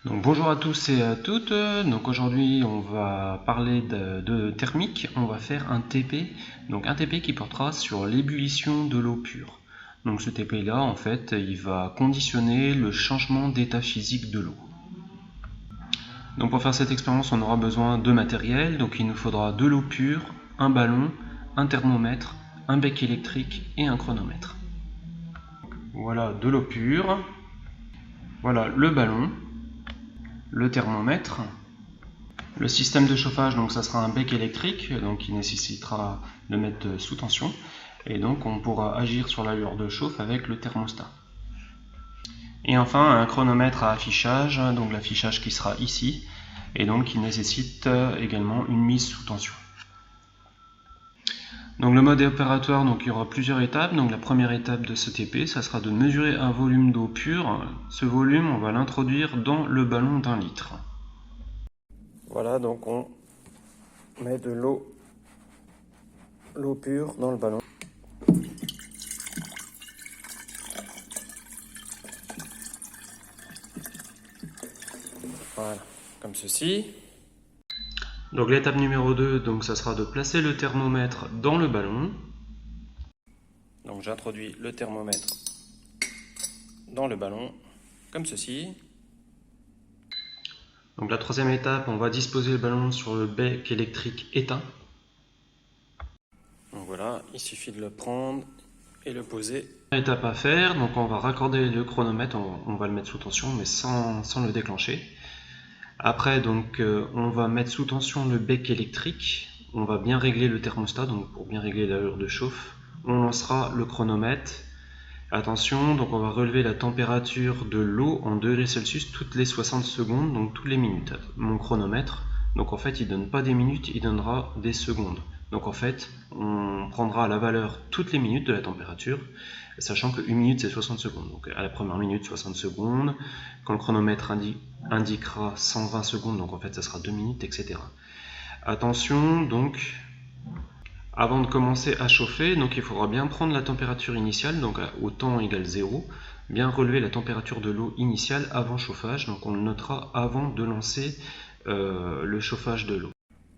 Donc bonjour à tous et à toutes. Donc aujourd'hui on va parler de thermique. On va faire un TP. Donc un TP qui portera sur l'ébullition de l'eau pure. Donc ce TP là en fait il va conditionner le changement d'état physique de l'eau. Donc pour faire cette expérience on aura besoin de matériel. Donc il nous faudra de l'eau pure, un ballon, un thermomètre, un bec électrique et un chronomètre. Voilà de l'eau pure. Voilà le ballon. Le thermomètre, le système de chauffage, donc ça sera un bec électrique, donc qui nécessitera de mettre sous tension, et donc on pourra agir sur l'allure de chauffe avec le thermostat. Et enfin un chronomètre à affichage, donc l'affichage qui sera ici, et donc qui nécessite également une mise sous tension. Donc le mode opératoire, donc il y aura plusieurs étapes. Donc la première étape de ce TP, ça sera de mesurer un volume d'eau pure. Ce volume, on va l'introduire dans le ballon d'1 litre. Voilà, donc on met de l'eau pure dans le ballon. Voilà, comme ceci. Donc l'étape numéro 2, donc ça sera de placer le thermomètre dans le ballon. Donc j'introduis le thermomètre dans le ballon, comme ceci. Donc la troisième étape, on va disposer le ballon sur le bec électrique éteint. Donc voilà, il suffit de le prendre et le poser. Étape à faire, donc on va raccorder le chronomètre, on va le mettre sous tension mais sans le déclencher. Après donc on va mettre sous tension le bec électrique, on va bien régler le thermostat, donc pour bien régler l'allure de chauffe, on lancera le chronomètre. Attention, donc on va relever la température de l'eau en degrés Celsius toutes les 60 secondes, donc toutes les minutes. Mon chronomètre, donc en fait il ne donne pas des minutes, il donnera des secondes. Donc en fait, on prendra la valeur toutes les minutes de la température, sachant que 1 minute c'est 60 secondes. Donc à la première minute 60 secondes, quand le chronomètre indiquera 120 secondes, donc en fait ça sera 2 minutes, etc. Attention, donc avant de commencer à chauffer, donc il faudra bien prendre la température initiale, donc au temps égale 0, bien relever la température de l'eau initiale avant chauffage, donc on le notera avant de lancer le chauffage de l'eau.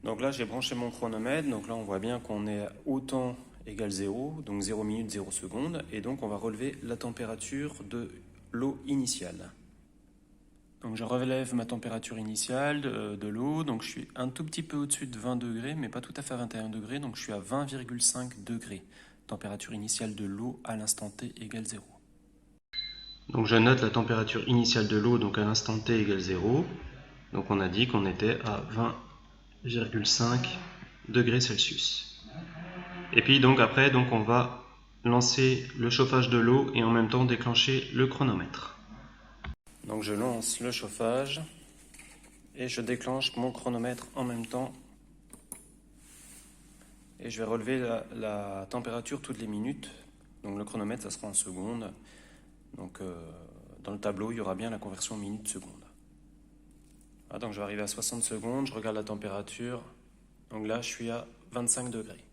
Donc là j'ai branché mon chronomètre, donc là on voit bien qu'on est au temps égale 0, donc 0 minutes 0 secondes, et donc on va relever la température de l'eau initiale. Donc je relève ma température initiale de l'eau, donc je suis un tout petit peu au-dessus de 20 degrés, mais pas tout à fait à 21 degrés, donc je suis à 20,5 degrés. Température initiale de l'eau à l'instant t égale 0. Donc je note la température initiale de l'eau, donc à l'instant t égale 0. Donc on a dit qu'on était à 20,5 degrés Celsius. Et puis donc après, donc on va lancer le chauffage de l'eau et en même temps déclencher le chronomètre. Donc je lance le chauffage et je déclenche mon chronomètre en même temps. Et je vais relever la température toutes les minutes. Donc le chronomètre, ça sera en secondes. Donc dans le tableau, il y aura bien la conversion minute-seconde. Ah, donc je vais arriver à 60 secondes, je regarde la température. Donc là, je suis à 25 degrés.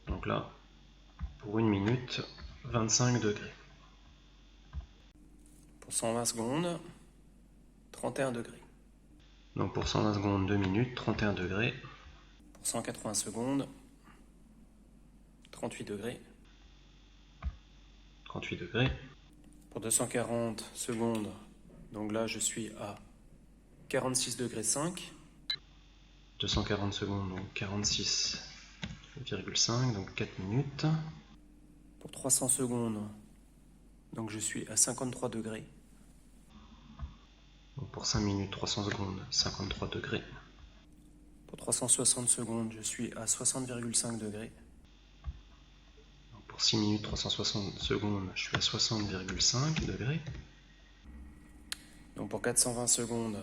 Donc là, pour 1 minute, 25 degrés. Pour 120 secondes, 31 degrés. Donc pour 120 secondes, 2 minutes, 31 degrés. Pour 180 secondes, 38 degrés. 38 degrés. Pour 240 secondes, donc là je suis à 46 degrés 5. 240 secondes, donc 46,5, donc 4 minutes. Pour 300 secondes, donc je suis à 53 degrés. Donc pour 5 minutes, 300 secondes, 53 degrés. Pour 360 secondes, je suis à 60,5 degrés. Donc pour 6 minutes, 360 secondes, je suis à 60,5 degrés. Donc pour 420 secondes,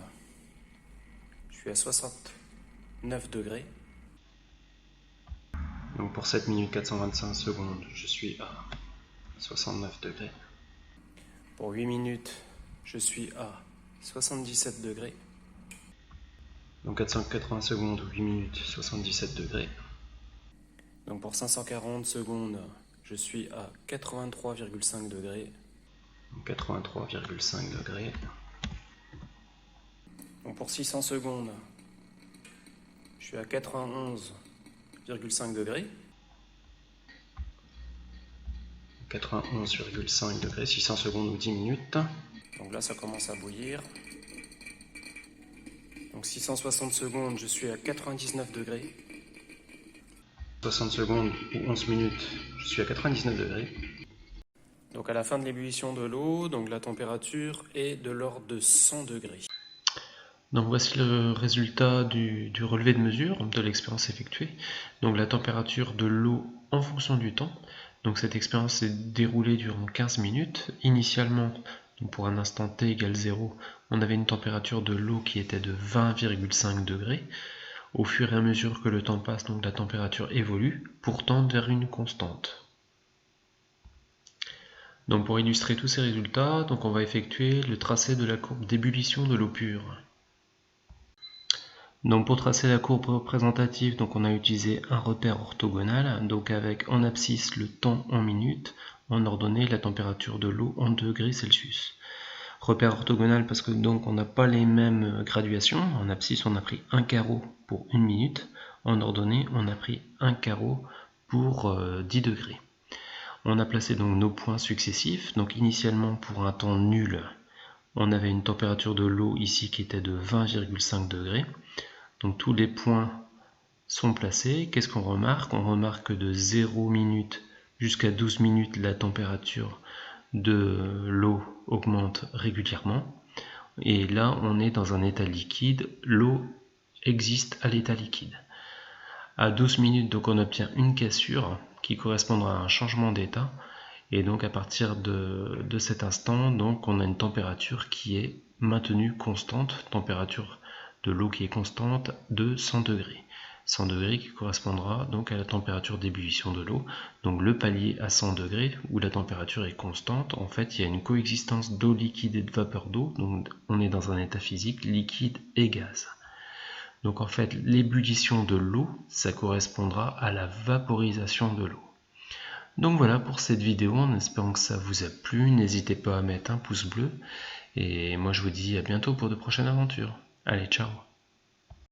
je suis à 69 degrés. Donc pour 7 minutes 425 secondes, je suis à 69 degrés. Pour 8 minutes, je suis à 77 degrés. Donc 480 secondes, 8 minutes, 77 degrés. Donc pour 540 secondes, je suis à 83,5 degrés. 83,5 degrés. Donc pour 600 secondes, je suis à 91,5 degrés. 91,5 degrés, 600 secondes ou 10 minutes. Donc là, ça commence à bouillir. Donc 660 secondes, je suis à 99 degrés. 60 secondes ou 11 minutes, je suis à 99 degrés. Donc à la fin de l'ébullition de l'eau, donc la température est de l'ordre de 100 degrés. Donc voici le résultat du relevé de mesure de l'expérience effectuée. Donc la température de l'eau en fonction du temps. Donc cette expérience s'est déroulée durant 15 minutes. Initialement, donc pour un instant t égale 0, on avait une température de l'eau qui était de 20,5 degrés. Au fur et à mesure que le temps passe, donc la température évolue pour tendre vers une constante. Donc pour illustrer tous ces résultats, donc on va effectuer le tracé de la courbe d'ébullition de l'eau pure. Donc pour tracer la courbe représentative, donc on a utilisé un repère orthogonal, donc avec en abscisse le temps en minutes, en ordonnée la température de l'eau en degrés Celsius. Repère orthogonal parce que donc on n'a pas les mêmes graduations. En abscisse on a pris un carreau pour 1 minute, en ordonnée on a pris un carreau pour 10 degrés. On a placé donc nos points successifs. Donc initialement pour un temps nul, on avait une température de l'eau ici qui était de 20,5 degrés. Donc tous les points sont placés. Qu'est-ce qu'on remarque? On remarque que de 0 minutes jusqu'à 12 minutes, la température de l'eau augmente régulièrement. Et là, on est dans un état liquide. L'eau existe à l'état liquide. À 12 minutes, donc on obtient une cassure qui correspondra à un changement d'état. Et donc à partir de cet instant, donc on a une température qui est maintenue constante, température de l'eau qui est constante de 100 degrés. 100 degrés qui correspondra donc à la température d'ébullition de l'eau. Donc le palier à 100 degrés où la température est constante, en fait il y a une coexistence d'eau liquide et de vapeur d'eau, donc on est dans un état physique liquide et gaz. Donc en fait l'ébullition de l'eau, ça correspondra à la vaporisation de l'eau. Donc voilà pour cette vidéo, en espérant que ça vous a plu, n'hésitez pas à mettre un pouce bleu, et moi je vous dis à bientôt pour de prochaines aventures. Allez, ciao!